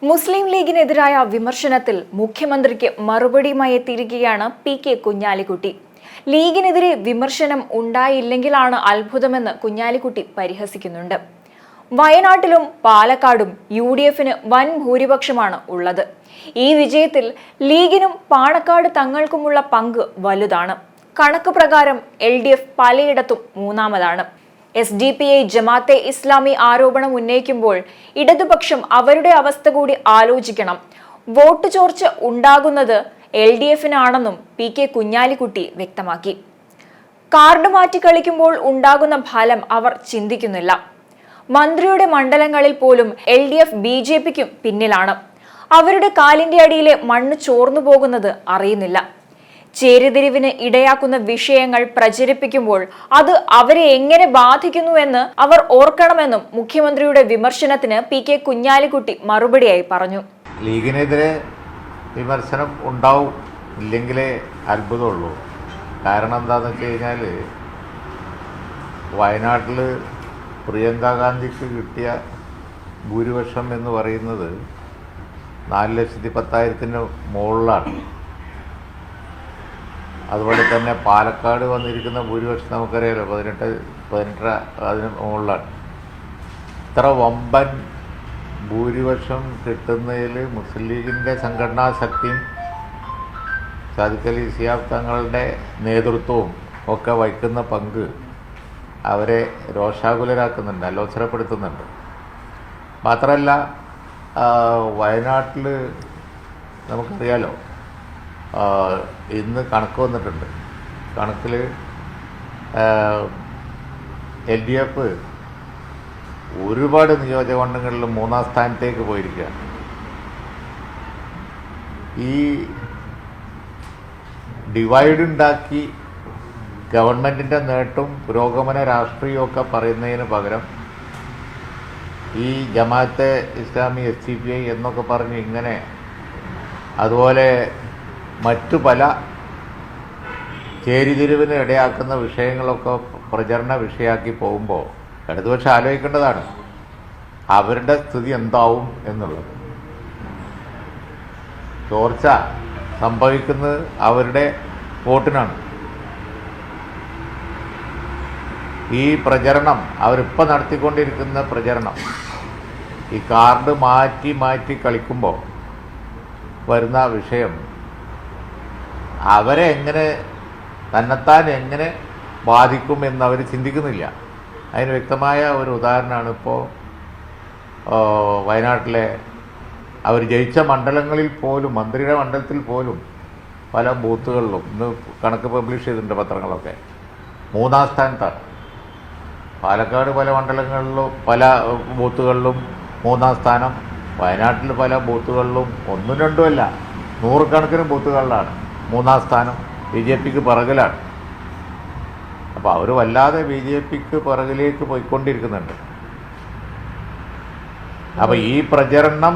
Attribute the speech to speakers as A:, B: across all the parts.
A: മുസ്ലിം ലീഗിനെതിരായ വിമർശനത്തിൽ മുഖ്യമന്ത്രിക്ക് മറുപടിയുമായി എത്തിയിരിക്കുകയാണ് പി.കെ. കുഞ്ഞാലിക്കുട്ടി. ലീഗിനെതിരെ വിമർശനം ഉണ്ടായില്ലെങ്കിലാണ് അത്ഭുതമെന്ന് കുഞ്ഞാലിക്കുട്ടി പരിഹസിക്കുന്നുണ്ട്. വയനാട്ടിലും പാലക്കാടും UDFന് വൻ ഭൂരിപക്ഷമാണ് ഉള്ളത്. ഈ വിജയത്തിൽ ലീഗിനും പാണക്കാട് തങ്ങൾക്കുമുള്ള പങ്ക് വലുതാണ്. കണക്ക് പ്രകാരം LDF പലയിടത്തും മൂന്നാമതാണ്. SDPI ജമാഅത്തെ ഇസ്ലാമി ആരോപണം ഉന്നയിക്കുമ്പോൾ ഇടതുപക്ഷം അവരുടെ അവസ്ഥ കൂടി ആലോചിക്കണം. വോട്ട് ചോർച്ച ഉണ്ടാകുന്നത് LDFനാണെന്നും പി.കെ. കുഞ്ഞാലിക്കുട്ടി വ്യക്തമാക്കി. കാർഡ് മാറ്റി കളിക്കുമ്പോൾ ഉണ്ടാകുന്ന ഫലം അവർ ചിന്തിക്കുന്നില്ല. മന്ത്രിയുടെ മണ്ഡലങ്ങളിൽ പോലും LDF BJPക്കും പിന്നിലാണ്. അവരുടെ കാലിന്റെ അടിയിലെ മണ്ണ് ചോർന്നു പോകുന്നത് അറിയുന്നില്ല. ചേരിതിരിവിന് ഇടയാക്കുന്ന വിഷയങ്ങൾ പ്രചരിപ്പിക്കുമ്പോൾ അത് അവരെ എങ്ങനെ ബാധിക്കുന്നുവെന്ന് അവർ ഓർക്കണമെന്നും മുഖ്യമന്ത്രിയുടെ വിമർശനത്തിന് പി.കെ. കുഞ്ഞാലിക്കുട്ടി മറുപടിയായി പറഞ്ഞു.
B: ലീഗിനെതിരെ വിമർശനം ഉണ്ടാവും, ഇല്ലെങ്കിലേ അത്ഭുതമുള്ളൂ. കാരണം എന്താണെന്ന് വെച്ച് കഴിഞ്ഞാൽ വയനാട്ടിൽ പ്രിയങ്ക ഗാന്ധിക്ക് കിട്ടിയ ഭൂരിപക്ഷം എന്ന് പറയുന്നത് 4,10,000-ന് മുകളിലാണ്. അതുപോലെ തന്നെ പാലക്കാട് വന്നിരിക്കുന്ന ഭൂരിപക്ഷം നമുക്കറിയാലോ, 18 അതിന് മുകളിലാണ്. ഇത്ര വമ്പൻ ഭൂരിപക്ഷം കിട്ടുന്നതിൽ മുസ്ലിം ലീഗിൻ്റെ സംഘടനാ ശക്തിയും സാദിഖ് അലി ശിഹാബ് തങ്ങളുടെ നേതൃത്വവും ഒക്കെ വഹിക്കുന്ന പങ്ക് അവരെ രോഷാകുലരാക്കുന്നുണ്ട്, അലോസരപ്പെടുത്തുന്നുണ്ട്. മാത്രമല്ല വയനാട്ടിൽ നമുക്കറിയാലോ, ഇന്ന് കണക്ക് വന്നിട്ടുണ്ട്. കണക്കിൽ LDF ഒരുപാട് നിയോജകമണ്ഡലങ്ങളിൽ 3-ാം സ്ഥാനത്തേക്ക് പോയിരിക്കുകയാണ്. ഈ ഡിവൈഡ് ഉണ്ടാക്കി ഗവൺമെൻറ്റിൻ്റെ നേട്ടവും പുരോഗമന രാഷ്ട്രീയമൊക്കെ പറയുന്നതിന് പകരം ഈ ജമാഅത്തെ ഇസ്ലാമി SDPI എന്നൊക്കെ പറഞ്ഞ് ഇങ്ങനെ അതുപോലെ മറ്റു പല ചേരിതിരിവിന് ഇടയാക്കുന്ന വിഷയങ്ങളൊക്കെ പ്രചരണ വിഷയമാക്കി പോകുമ്പോൾ ഇടതുപക്ഷം ആലോചിക്കേണ്ടതാണ് അവരുടെ സ്ഥിതി എന്താവും എന്നുള്ളത്. ചോർച്ച സംഭവിക്കുന്നത് അവരുടെ വോട്ടിനാണ്. ഈ പ്രചരണം അവരിപ്പോൾ നടത്തിക്കൊണ്ടിരിക്കുന്ന പ്രചരണം ഈ കാർഡ് മാറ്റി മാറ്റി കളിക്കുമ്പോൾ വരുന്ന വിഷയം അവരെ എങ്ങനെ തന്നെത്താൻ എങ്ങനെ ബാധിക്കും എന്നവർ ചിന്തിക്കുന്നില്ല. അതിന് വ്യക്തമായ ഒരു ഉദാഹരണമാണ് ഇപ്പോൾ വയനാട്ടിലെ അവർ ജയിച്ച മണ്ഡലങ്ങളിൽ പോലും, മന്ത്രിയുടെ മണ്ഡലത്തിൽ പോലും പല ബൂത്തുകളിലും ഇന്ന് കണക്ക് പബ്ലിഷ് ചെയ്തിട്ടുണ്ട് പത്രങ്ങളൊക്കെ, 3-ാം സ്ഥാനത്താണ്. പാലക്കാട് പല മണ്ഡലങ്ങളിലും പല ബൂത്തുകളിലും 3-ാം സ്ഥാനം, വയനാട്ടിൽ പല ബൂത്തുകളിലും 1-2 100കണക്കിന് ബൂത്തുകളിലാണ് 3-ാം സ്ഥാനം. BJPക്ക് പിറകിലാണ്. അപ്പോൾ അവർ വല്ലാതെ BJPക്ക് പിറകിലേക്ക് പോയിക്കൊണ്ടിരിക്കുന്നുണ്ട്. അപ്പോൾ ഈ പ്രചരണം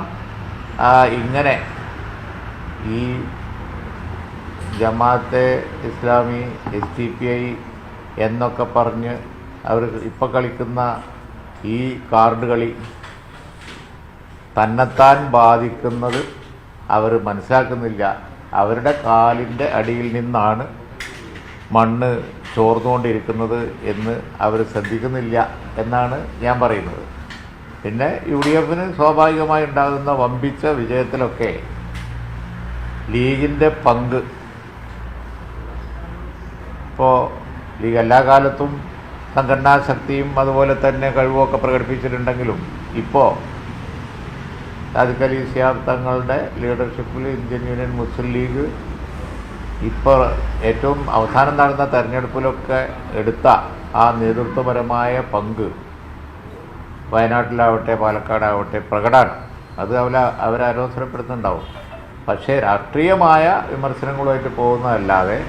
B: ഇങ്ങനെ ഈ ജമാഅത്തെ ഇസ്ലാമി SDPI എന്നൊക്കെ പറഞ്ഞ് അവർ ഇപ്പോൾ കളിക്കുന്ന ഈ കാർഡ് കളി തന്നെത്താൻ ബാധിക്കുന്നത് അവർ മനസ്സിലാക്കുന്നില്ല. അവരുടെ കാലിൻ്റെ അടിയിൽ നിന്നാണ് മണ്ണ് ചോർന്നുകൊണ്ടിരിക്കുന്നത് എന്ന് അവർ ശ്രദ്ധിക്കുന്നില്ല എന്നാണ് ഞാൻ പറയുന്നത്. പിന്നെ UDFന് സ്വാഭാവികമായി ഉണ്ടാകുന്ന വമ്പിച്ച വിജയത്തിലൊക്കെ ലീഗിൻ്റെ പങ്ക്, ഇപ്പോൾ ലീഗ് എല്ലാ കാലത്തും സംഘടനാ ശക്തിയും അതുപോലെ തന്നെ കഴിവുമൊക്കെ പ്രകടിപ്പിച്ചിട്ടുണ്ടെങ്കിലും ഇപ്പോൾ സാദിഖ് അലി ശിഹാബ് തങ്ങളുടെ ലീഡർഷിപ്പിൽ ഇന്ത്യൻ യൂണിയൻ മുസ്ലിം ലീഗ് ഇപ്പോൾ ഏറ്റവും അവസാനം നടന്ന തെരഞ്ഞെടുപ്പിലൊക്കെ എടുത്ത ആ നേതൃത്വപരമായ പങ്ക് വയനാട്ടിലാവട്ടെ പാലക്കാടാവട്ടെ പ്രകടമാണ്. അത് അവരെ അലോസരപ്പെടുത്തുന്നുണ്ടാവും. പക്ഷേ രാഷ്ട്രീയമായ വിമർശനങ്ങളുമായിട്ട് പോകുന്നതല്ലാതെ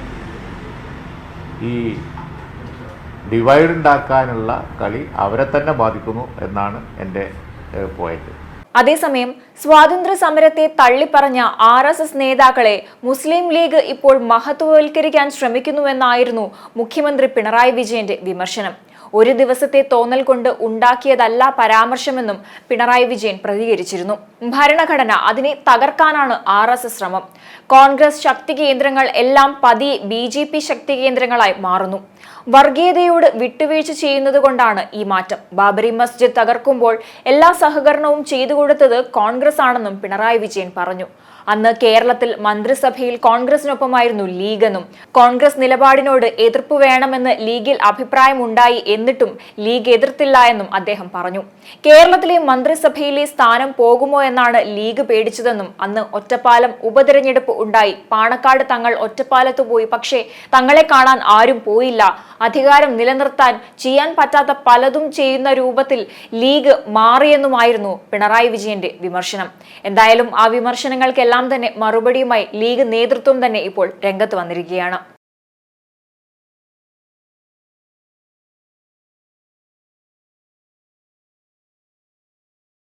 B: ഈ ഡിവൈഡ് ഉണ്ടാക്കാനുള്ള കളി അവരെ തന്നെ ബാധിക്കുന്നു എന്നാണ് എൻ്റെ പോയിന്റ്.
A: അതേസമയം സ്വാതന്ത്ര്യ സമരത്തെ തള്ളിപ്പറഞ്ഞ RSS നേതാക്കളെ മുസ്ലിം ലീഗ് ഇപ്പോൾ മഹത്വവൽക്കരിക്കാൻ ശ്രമിക്കുന്നുവെന്നായിരുന്നു മുഖ്യമന്ത്രി പിണറായി വിജയന്റെ വിമർശനം. ഒരു ദിവസത്തെ തോന്നൽ കൊണ്ട് ഉണ്ടാക്കിയതല്ല പരാമർശമെന്നും പിണറായി വിജയൻ പ്രതികരിച്ചിരുന്നു. ഭരണഘടന അതിനെ തകർക്കാനാണ് RSS ശ്രമം. കോൺഗ്രസ് ശക്തി കേന്ദ്രങ്ങൾ എല്ലാം പതിയെ BJP ശക്തി കേന്ദ്രങ്ങളായി മാറുന്നു. വർഗീയതയോട് വിട്ടുവീഴ്ച ചെയ്യുന്നത് കൊണ്ടാണ് ഈ മാറ്റം. ബാബറി മസ്ജിദ് തകർക്കുമ്പോൾ എല്ലാ സഹകരണവും ചെയ്തു കൊടുത്തത് കോൺഗ്രസ് ആണെന്നും പിണറായി വിജയൻ പറഞ്ഞു. അന്ന് കേരളത്തിൽ മന്ത്രിസഭയിൽ കോൺഗ്രസിനൊപ്പമായിരുന്നു ലീഗെന്നും കോൺഗ്രസ് നിലപാടിനോട് എതിർപ്പ് വേണമെന്ന് ലീഗിൽ അഭിപ്രായമുണ്ടായി, എന്നിട്ടും ലീഗ് എതിർത്തില്ല എന്നും അദ്ദേഹം പറഞ്ഞു. കേരളത്തിലെ മന്ത്രിസഭയിലെ സ്ഥാനം പോകുമോ എന്നാണ് ലീഗ് പേടിച്ചതെന്നും അന്ന് ഒറ്റപ്പാലം ഉപതെരഞ്ഞെടുപ്പ് ഉണ്ടായി. പാണക്കാട് തങ്ങൾ ഒറ്റപ്പാലത്ത് പോയി, പക്ഷേ തങ്ങളെ കാണാൻ ആരും പോയില്ല. അധികാരം നിലനിർത്താൻ ചെയ്യാൻ പറ്റാത്ത പലതും ചെയ്യുന്ന രൂപത്തിൽ ലീഗ് മാറിയെന്നുമായിരുന്നു പിണറായി വിജയന്റെ വിമർശനം. എന്തായാലും ആ വിമർശനങ്ങൾക്കെല്ലാം തന്നെ മറുപടിയുമായി ലീഗ് നേതൃത്വം തന്നെ ഇപ്പോൾ രംഗത്ത് വന്നിരിക്കുകയാണ്.